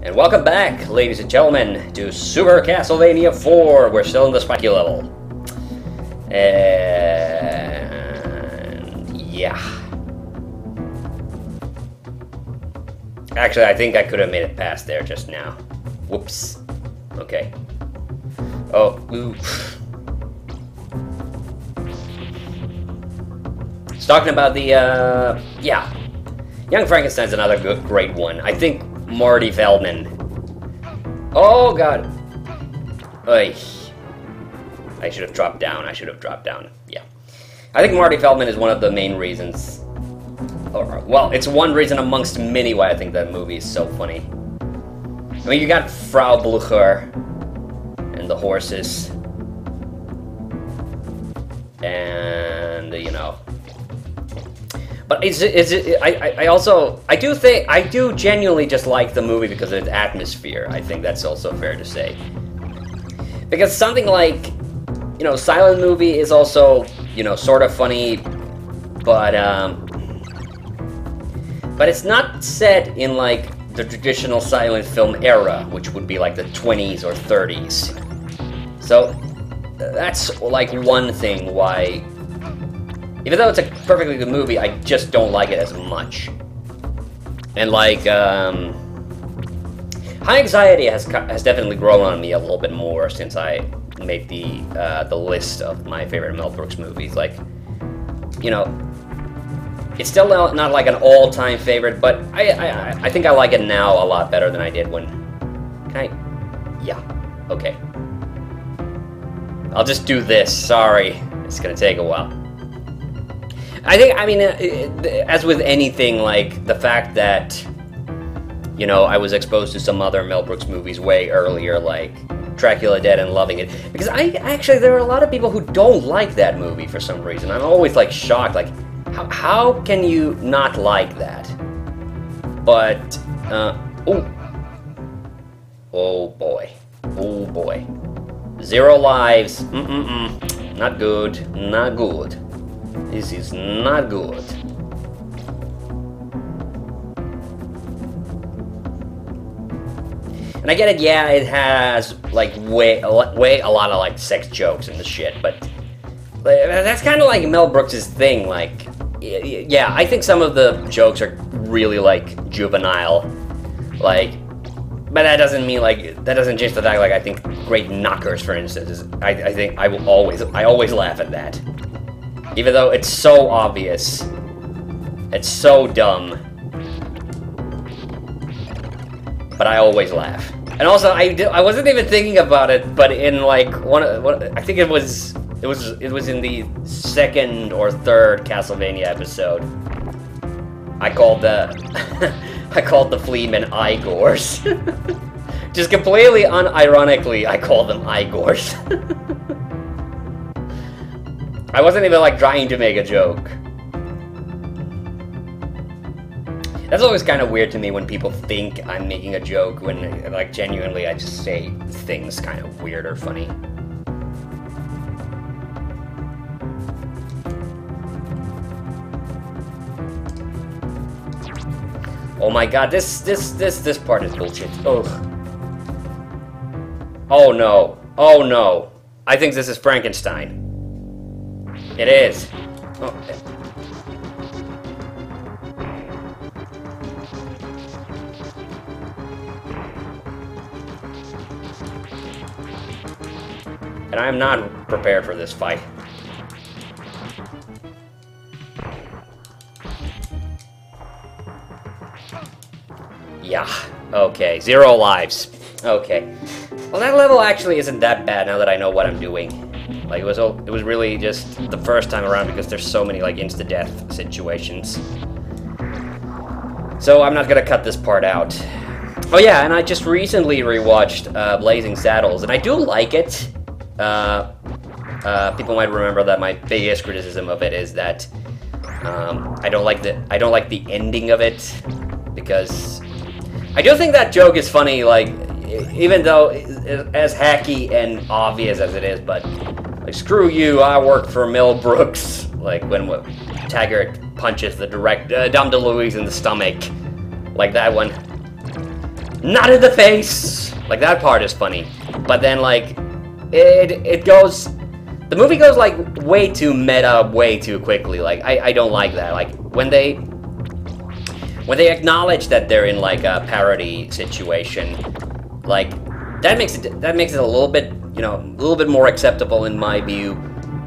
And welcome back, ladies and gentlemen, to Super Castlevania 4. We're still in the spiky level. And yeah. Actually, I think I could have made it past there just now. Whoops. Okay. Oh, oof. It's talking about the, yeah. Young Frankenstein's another great one. I think Marty Feldman. Oh, God. Oy. I should have dropped down. Yeah. I think Marty Feldman is one of the main reasons. Well, it's one reason amongst many why I think that movie is so funny. I mean, you got Frau Blucher and the horses. And, you know. But I do genuinely just like the movie because of its atmosphere. I think that's also fair to say. Because something like, you know, silent movie is also, you know, sort of funny, but it's not set in like the traditional silent film era, which would be like the 20s or 30s. So that's like one thing why, even though it's a perfectly good movie, I just don't like it as much. And like, High Anxiety has definitely grown on me a little bit more since I made the list of my favorite Mel Brooks movies. Like, you know, it's still not like an all-time favorite, but I think I like it now a lot better than I did when. Can I? Yeah. Okay. I'll just do this. Sorry, it's gonna take a while. I mean, as with anything, like, the fact that, you know, I was exposed to some other Mel Brooks movies way earlier, like Dracula Dead, and loving it. Because there are a lot of people who don't like that movie for some reason. I'm always, like, shocked, like, how can you not like that? But, oh boy. 0 lives, not good, not good. This is not good. And I get it, yeah, it has like way a lot of like sex jokes and the shit, but that's kind of like Mel Brooks' thing. Like, yeah, I think some of the jokes are really like juvenile, like, but that doesn't mean like that doesn't change the fact like I think Great Knockers, for instance, I think I always laugh at that. Even though it's so obvious, it's so dumb, but I always laugh. And also, I wasn't even thinking about it, but in like I think it was in the second or third Castlevania episode, I called the Fleamen Igors. Just completely unironically, I called them Igors. I wasn't even, like, trying to make a joke. That's always kind of weird to me when people think I'm making a joke when, like, genuinely I just say things kind of weird or funny. Oh my god, this part is bullshit. Ugh. Oh no. Oh no. I think this is Frankenstein. It is. Oh. And I am not prepared for this fight. Yeah. Okay. 0 lives. Okay. Well, that level actually isn't that bad now that I know what I'm doing. Like, it was really just the first time around because there's so many, like, insta-death situations. So I'm not gonna cut this part out. Oh yeah, and I just recently rewatched Blazing Saddles, and I do like it. People might remember that my biggest criticism of it is that I don't like the ending of it, because I do think that joke is funny, like, even though as hacky and obvious as it is, but like, screw you, I work for Mel Brooks. Like, when Taggart punches the Dom DeLuise in the stomach. Like that one. not in the face. Like, that part is funny. But then, like, it goes... The movie goes, like, way too meta, way too quickly. Like, I don't like that. Like, when they acknowledge that they're in, like, a parody situation, like, that makes it a little bit, you know, a little bit more acceptable in my view.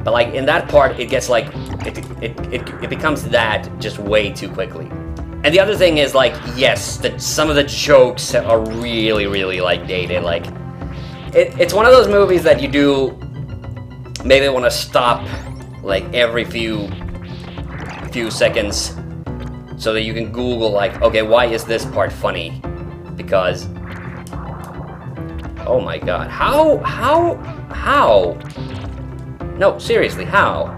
But, like, in that part, it gets, like, it becomes that just way too quickly. And the other thing is, like, yes, that some of the jokes are really, really, like, dated. Like, it's one of those movies that you do maybe want to stop, like, every few seconds so that you can Google, like, okay, why is this part funny? Because, oh my god, how? No, seriously, how?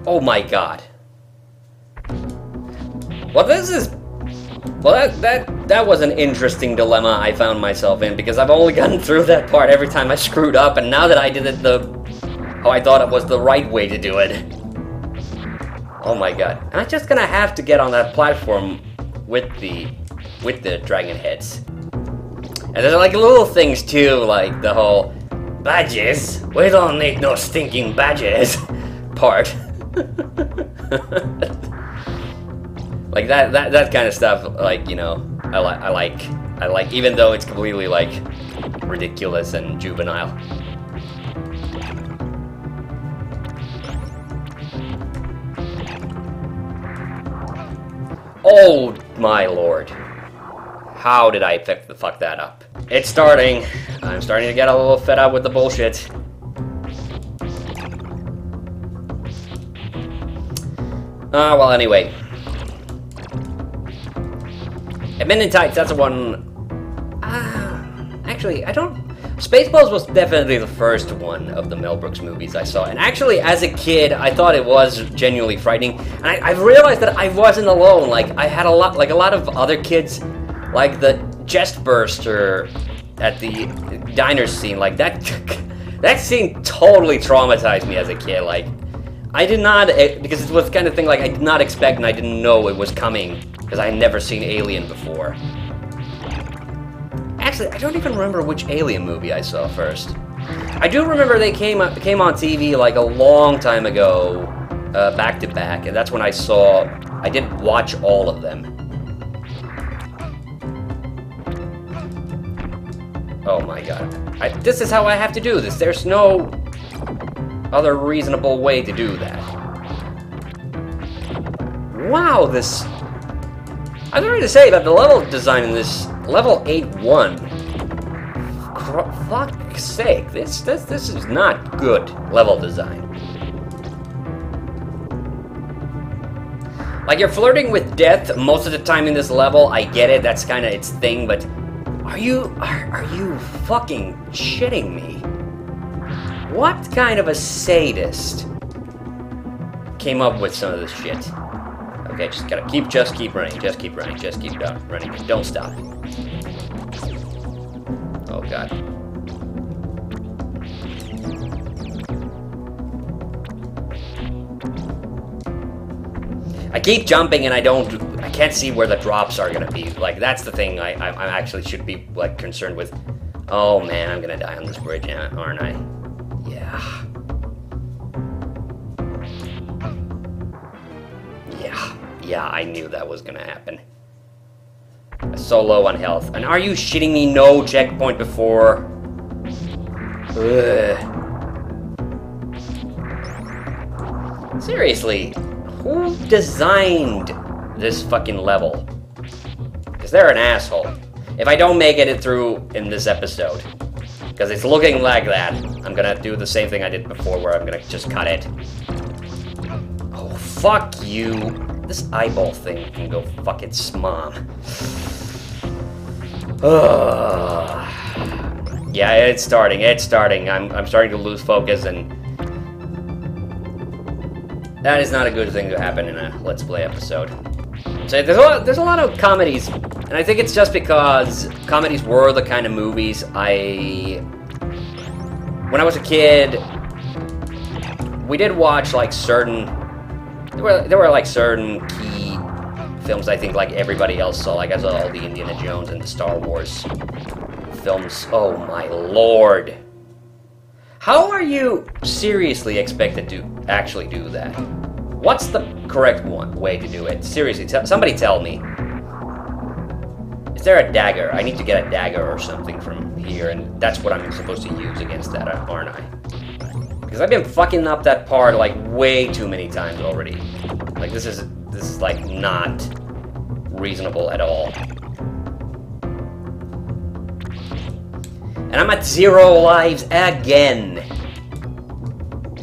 Oh my god. Well, this is... Well, that was an interesting dilemma I found myself in, because I've only gotten through that part every time I screwed up, and now that I did it how I thought it was the right way to do it. Oh my god. Am I just gonna have to get on that platform with the dragon heads? And there's like little things too, like the whole badges. We don't need no stinking badges part. Like that kind of stuff, like, you know, I like, even though it's completely, like, ridiculous and juvenile. Oh my lord. How did I fuck that up? It's starting. I'm starting to get a little fed up with the bullshit. Well, anyway. Men in Tights, that's the one... actually, I don't... Spaceballs was definitely the first one of the Mel Brooks movies I saw. And actually, as a kid, I thought it was genuinely frightening. And I've realized that I wasn't alone. Like, I had a lot of other kids, like the chest burster at the diner scene. Like, that scene totally traumatized me as a kid. Like, I did not... Because it was the kind of thing, like, I did not expect and I didn't know it was coming. Because I had never seen Alien before. Actually, I don't even remember which Alien movie I saw first. I do remember they came on TV like a long time ago, back to back, and that's when I didn't watch all of them. Oh my god. This is how I have to do this. There's no other reasonable way to do that. Wow, this... I was ready to say about the level design in this level 8-1. Fuck's sake, this is not good level design. Like, you're flirting with death most of the time in this level. I get it, that's kind of its thing, but are you fucking shitting me? What kind of a sadist came up with some of this shit? Okay, just keep running, just keep running, don't stop. Oh god. I keep jumping and I can't see where the drops are gonna be. Like, that's the thing I actually should be, like, concerned with. Oh man, I'm gonna die on this bridge, aren't I? Yeah. Yeah, I knew that was gonna happen. So low on health. And are you shitting me? No checkpoint before. Ugh. Seriously, who designed this fucking level? Because they're an asshole. If I don't make it through in this episode, because it's looking like that, I'm gonna do the same thing I did before, where I'm gonna just cut it. Oh, fuck you. This eyeball thing can go fuck its mom. Yeah, it's starting. I'm starting to lose focus, and that is not a good thing to happen in a Let's Play episode. So there's a lot of comedies, and I think it's just because comedies were the kind of movies when I was a kid, we did watch, like, certain There were like certain key films I think like everybody else saw. Like I saw all the Indiana Jones and the Star Wars films. Oh my lord. How are you seriously expected to actually do that? What's the correct way to do it? Seriously, somebody tell me. Is there a dagger? I need to get a dagger or something from here, and that's what I'm supposed to use against that, aren't I? Because I've been fucking up that part like way too many times already. Like this is like not reasonable at all. And I'm at 0 lives again.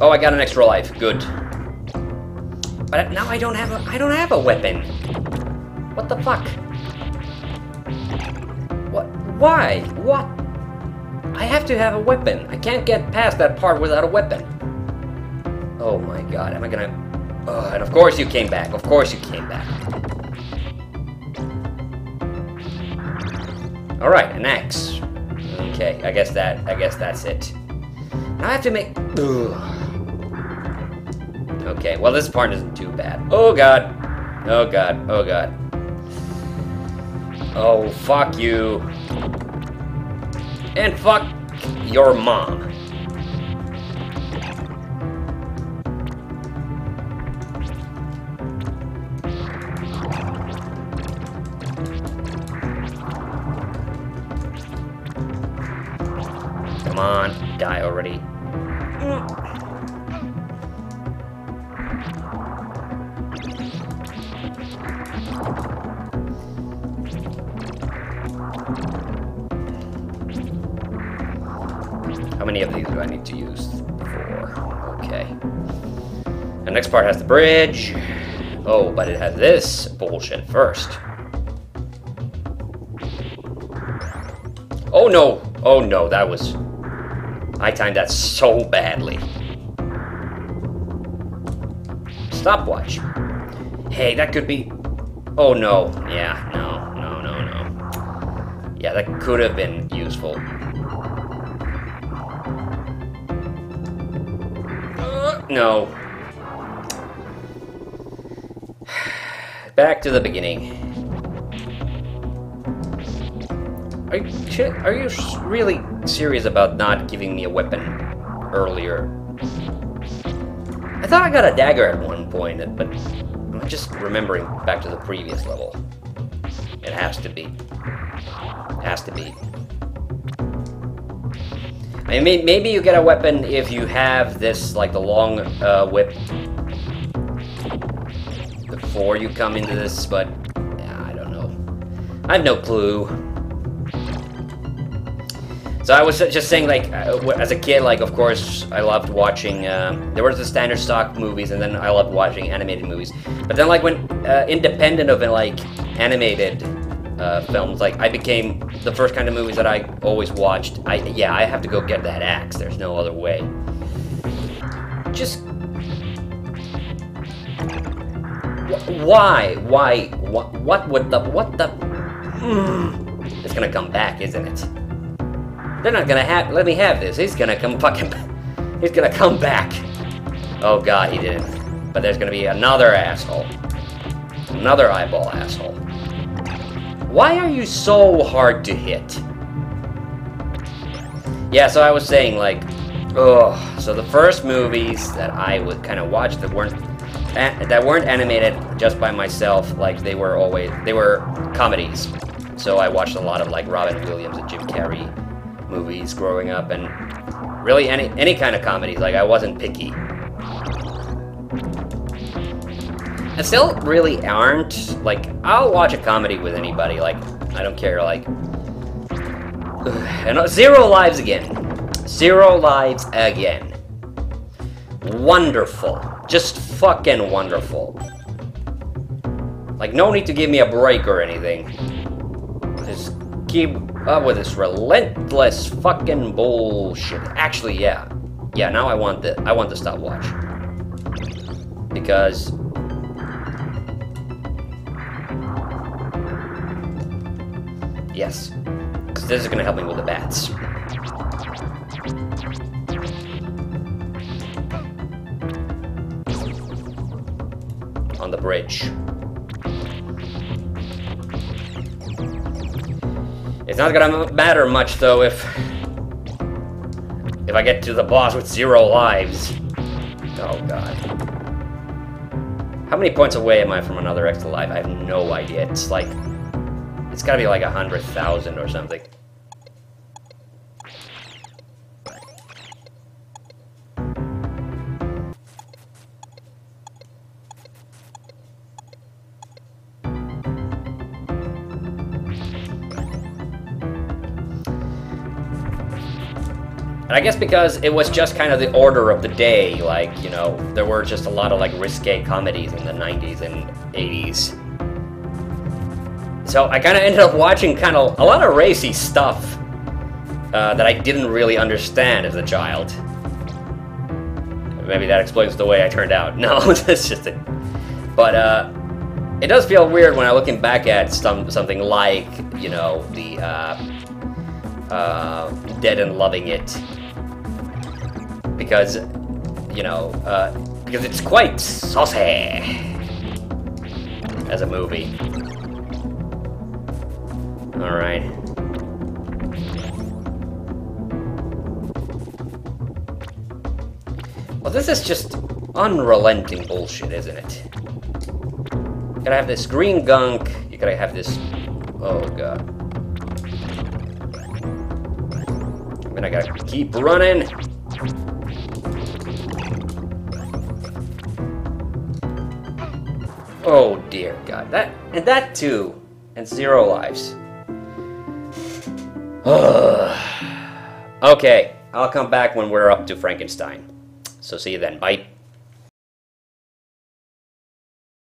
Oh, I got an extra life. Good. But now I don't have a weapon. What the fuck? What? Why? What? I have to have a weapon. I can't get past that part without a weapon. Oh my god, am I gonna... Oh, and of course you came back. Of course you came back. Alright, an axe. Okay, I guess that's it. Now I have to make... Ugh. Okay, well this part isn't too bad. Oh god. Oh god. Oh god. Oh, fuck you. And fuck your mom. Come on, die already. How many of these do I need to use? 4. Okay. The next part has the bridge. Oh, but it has this bullshit first. Oh no! Oh no, that was... I timed that so badly. Stopwatch. Hey, that could be... Oh no. Yeah, no. Yeah, that could have been useful. No. Back to the beginning. Are you really serious about not giving me a weapon earlier? I thought I got a dagger at one point, but I'm just remembering back to the previous level. It has to be. It has to be. I mean, maybe you get a weapon if you have this, like the long whip before you come into this, but yeah, I don't know. I have no clue. So I was just saying, like, as a kid, like, of course, I loved watching, there were the standard stock movies, and then I loved watching animated movies. But then, like, when, independent of, like, animated films, like, I became the first kind of movies that I always watched. I have to go get that axe. There's no other way. Just... Why? What would the... What the... It's gonna come back, isn't it? They're not gonna let me have this. He's gonna come fucking... He's gonna come back. Oh god, he didn't. But there's gonna be another asshole. Another eyeball asshole. Why are you so hard to hit? Yeah, so I was saying, like... Ugh. So the first movies that I would kind of watch that weren't animated just by myself, like, they were comedies. So I watched a lot of, like, Robin Williams and Jim Carrey movies growing up, and really any kind of comedies. Like, I wasn't picky. I still really aren't. Like, I'll watch a comedy with anybody. Like, I don't care. Like, and 0 lives again. 0 lives again. Wonderful. Just fucking wonderful. Like, no need to give me a break or anything. Just keep up with this relentless fucking bullshit. Actually, yeah. Yeah, now I want the stopwatch. Because... Yes. Because this is going to help me with the bats. on the bridge. It's not gonna matter much, though, if I get to the boss with 0 lives. Oh, God. How many points away am I from another extra life? I have no idea. It's like... It's gotta be like 100,000 or something. And I guess because it was just kind of the order of the day, like, you know, there were just a lot of, like, risque comedies in the 90s and 80s. So I kind of ended up watching kind of a lot of racy stuff that I didn't really understand as a child. Maybe that explains the way I turned out. No, that's just it. But it does feel weird when I'm looking back at something like, you know, the Dead and Loving It. Because, you know, because it's quite saucy as a movie. Alright. Well, this is just unrelenting bullshit, isn't it? You gotta have this green gunk, you gotta have this... Oh, God. And I gotta keep running. Oh, dear God. That too. And 0 lives. Okay, I'll come back when we're up to Frankenstein. So see you then. Bye.